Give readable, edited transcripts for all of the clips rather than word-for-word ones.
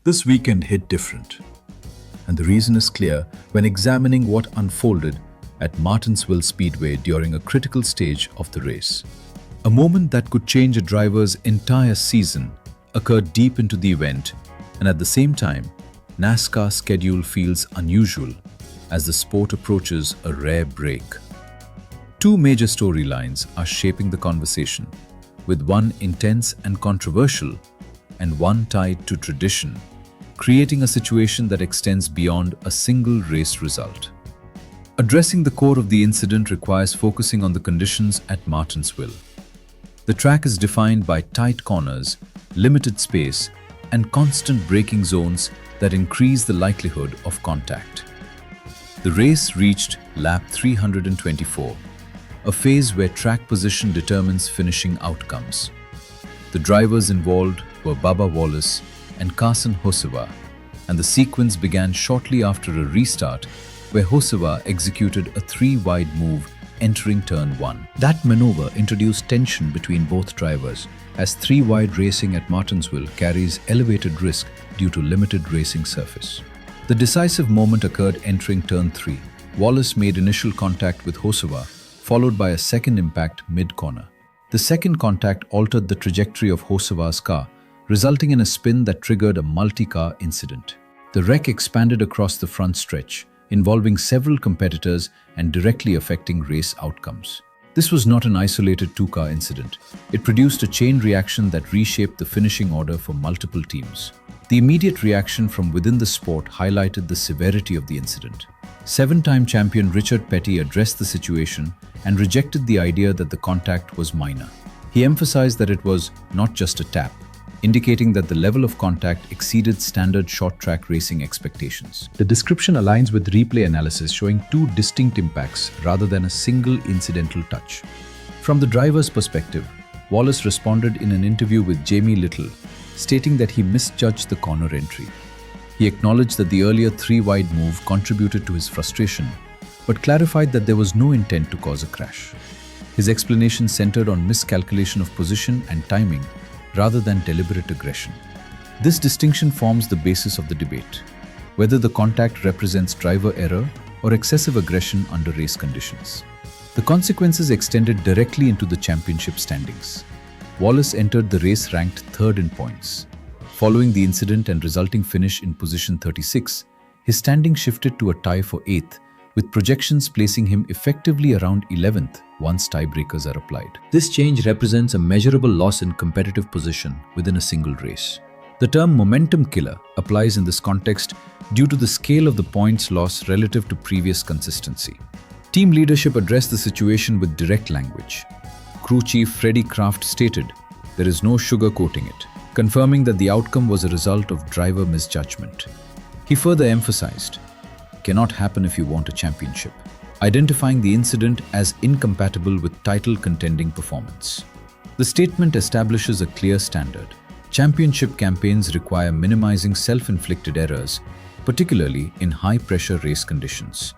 This weekend hit different, and the reason is clear when examining what unfolded at Martinsville Speedway during a critical stage of the race. A moment that could change a driver's entire season occurred deep into the event, and at the same time, NASCAR's schedule feels unusual as the sport approaches a rare break. Two major storylines are shaping the conversation, with one intense and controversial and one tied to tradition, creating a situation that extends beyond a single race result. Addressing the core of the incident requires focusing on the conditions at Martinsville. The track is defined by tight corners, limited space, and constant braking zones that increase the likelihood of contact. The race reached lap 324, a phase where track position determines finishing outcomes. The drivers involved were Bubba Wallace and Carson Hocevar, and the sequence began shortly after a restart where Hocevar executed a three-wide move entering turn 1. That maneuver introduced tension between both drivers, as three-wide racing at Martinsville carries elevated risk due to limited racing surface. The decisive moment occurred entering turn 3. Wallace made initial contact with Hocevar, followed by a second impact mid-corner. The second contact altered the trajectory of Hocevar's car, resulting in a spin that triggered a multi-car incident. The wreck expanded across the front stretch, involving several competitors and directly affecting race outcomes. This was not an isolated two-car incident. It produced a chain reaction that reshaped the finishing order for multiple teams. The immediate reaction from within the sport highlighted the severity of the incident. Seven-time champion Richard Petty addressed the situation and rejected the idea that the contact was minor. He emphasized that it was not just a tap, indicating that the level of contact exceeded standard short-track racing expectations. The description aligns with replay analysis showing two distinct impacts rather than a single incidental touch. From the driver's perspective, Wallace responded in an interview with Jamie Little, stating that he misjudged the corner entry. He acknowledged that the earlier three-wide move contributed to his frustration, but clarified that there was no intent to cause a crash. His explanation centered on miscalculation of position and timing rather than deliberate aggression. This distinction forms the basis of the debate, whether the contact represents driver error or excessive aggression under race conditions. The consequences extended directly into the championship standings. Wallace entered the race ranked third in points. Following the incident and resulting finish in position 36, his standing shifted to a tie for 8th, with projections placing him effectively around 11th once tiebreakers are applied. This change represents a measurable loss in competitive position within a single race. The term momentum killer applies in this context due to the scale of the points loss relative to previous consistency. Team leadership addressed the situation with direct language. Crew chief Freddie Kraft stated, "There is no sugarcoating it," confirming that the outcome was a result of driver misjudgment. He further emphasized, "Cannot happen if you want a championship," identifying the incident as incompatible with title contending performance. The statement establishes a clear standard. Championship campaigns require minimizing self-inflicted errors, particularly in high-pressure race conditions.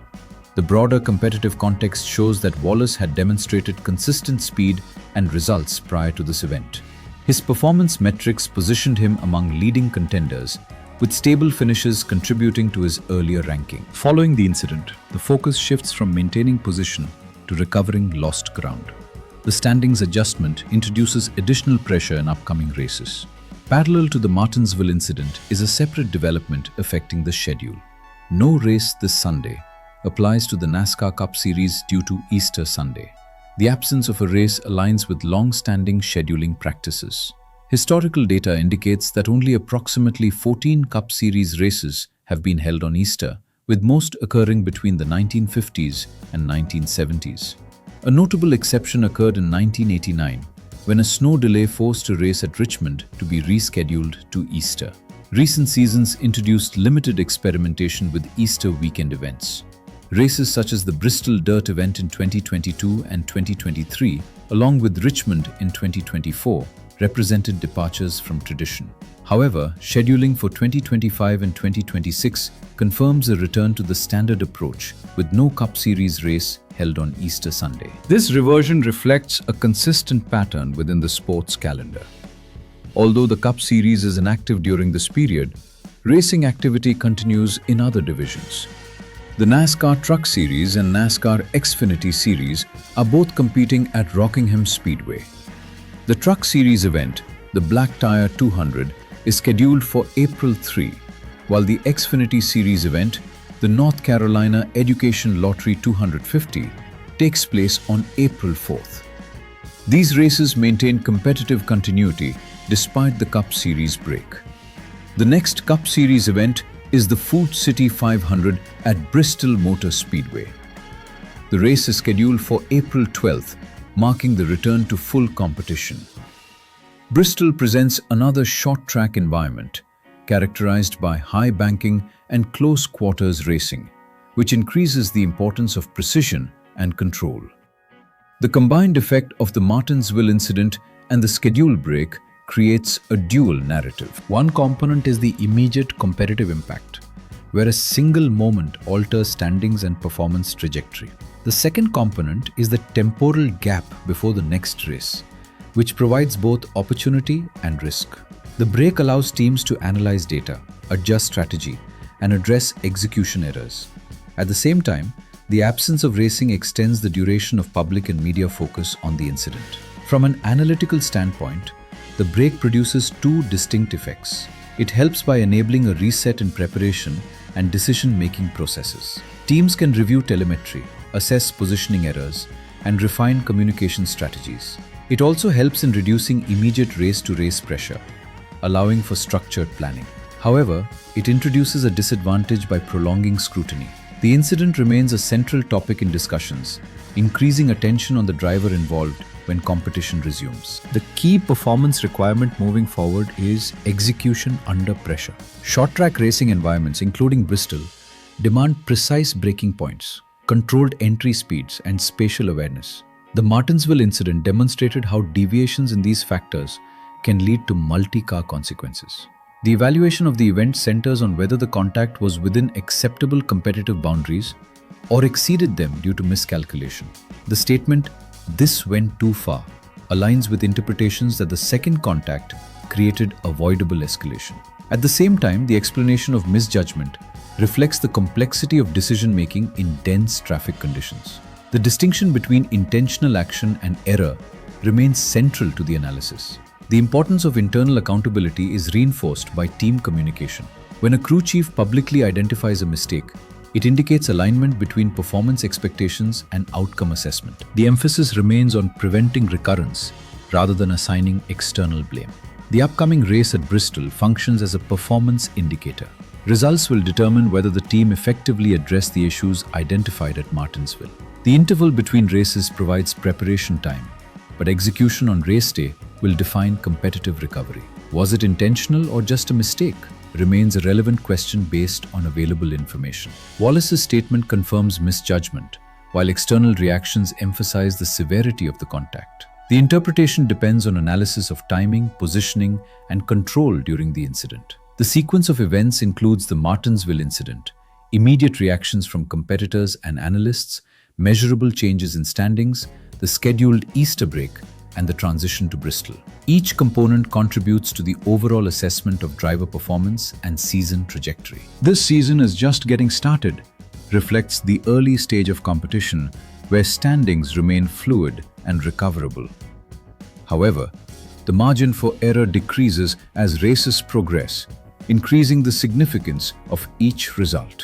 The broader competitive context shows that Wallace had demonstrated consistent speed and results prior to this event. His performance metrics positioned him among leading contenders, with stable finishes contributing to his earlier ranking. Following the incident, the focus shifts from maintaining position to recovering lost ground. The standings adjustment introduces additional pressure in upcoming races. Parallel to the Martinsville incident is a separate development affecting the schedule. No race this Sunday applies to the NASCAR Cup Series due to Easter Sunday. The absence of a race aligns with long-standing scheduling practices. Historical data indicates that only approximately 14 Cup Series races have been held on Easter, with most occurring between the 1950s and 1970s. A notable exception occurred in 1989, when a snow delay forced a race at Richmond to be rescheduled to Easter. Recent seasons introduced limited experimentation with Easter weekend events. Races such as the Bristol Dirt event in 2022 and 2023, along with Richmond in 2024, represented departures from tradition. However, scheduling for 2025 and 2026 confirms a return to the standard approach, with no Cup Series race held on Easter Sunday. This reversion reflects a consistent pattern within the sports calendar. Although the Cup Series is inactive during this period, Racing activity continues in other divisions. The NASCAR Truck Series and NASCAR Xfinity Series are both competing at Rockingham Speedway. The Truck Series event, the Black Tire 200, is scheduled for April 3, while the Xfinity Series event, the North Carolina Education Lottery 250, takes place on April 4th. These races maintain competitive continuity despite the Cup Series break. The next Cup Series event is the Food City 500 at Bristol Motor Speedway. The race is scheduled for April 12th, marking the return to full competition. Bristol presents another short-track environment, characterized by high banking and close quarters racing, which increases the importance of precision and control. The combined effect of the Martinsville incident and the schedule break creates a dual narrative. One component is the immediate competitive impact, where a single moment alters standings and performance trajectory. The second component is the temporal gap before the next race, which provides both opportunity and risk. The break allows teams to analyze data, adjust strategy, and address execution errors. At the same time, the absence of racing extends the duration of public and media focus on the incident. From an analytical standpoint, the break produces two distinct effects. It helps by enabling a reset in preparation and decision-making processes. Teams can review telemetry, assess positioning errors, and refine communication strategies. It also helps in reducing immediate race-to-race pressure, allowing for structured planning. However, it introduces a disadvantage by prolonging scrutiny. The incident remains a central topic in discussions, increasing attention on the driver involved when competition resumes. The key performance requirement moving forward is execution under pressure. Short-track racing environments, including Bristol, demand precise braking points, controlled entry speeds, and spatial awareness. The Martinsville incident demonstrated how deviations in these factors can lead to multi-car consequences. The evaluation of the event centers on whether the contact was within acceptable competitive boundaries or exceeded them due to miscalculation. The statement, "This went too far," aligns with interpretations that the second contact created avoidable escalation. At the same time, the explanation of misjudgment reflects the complexity of decision-making in dense traffic conditions. The distinction between intentional action and error remains central to the analysis. The importance of internal accountability is reinforced by team communication. When a crew chief publicly identifies a mistake, it indicates alignment between performance expectations and outcome assessment. The emphasis remains on preventing recurrence rather than assigning external blame. The upcoming race at Bristol functions as a performance indicator. Results will determine whether the team effectively addressed the issues identified at Martinsville. The interval between races provides preparation time, but execution on race day will define competitive recovery. Was it intentional or just a mistake? Remains a relevant question based on available information. Wallace's statement confirms misjudgment, while external reactions emphasize the severity of the contact. The interpretation depends on analysis of timing, positioning, and control during the incident. The sequence of events includes the Martinsville incident, immediate reactions from competitors and analysts, measurable changes in standings, the scheduled Easter break, and the transition to Bristol. Each component contributes to the overall assessment of driver performance and season trajectory. This season is just getting started, reflects the early stage of competition where standings remain fluid and recoverable. However, the margin for error decreases as races progress, increasing the significance of each result.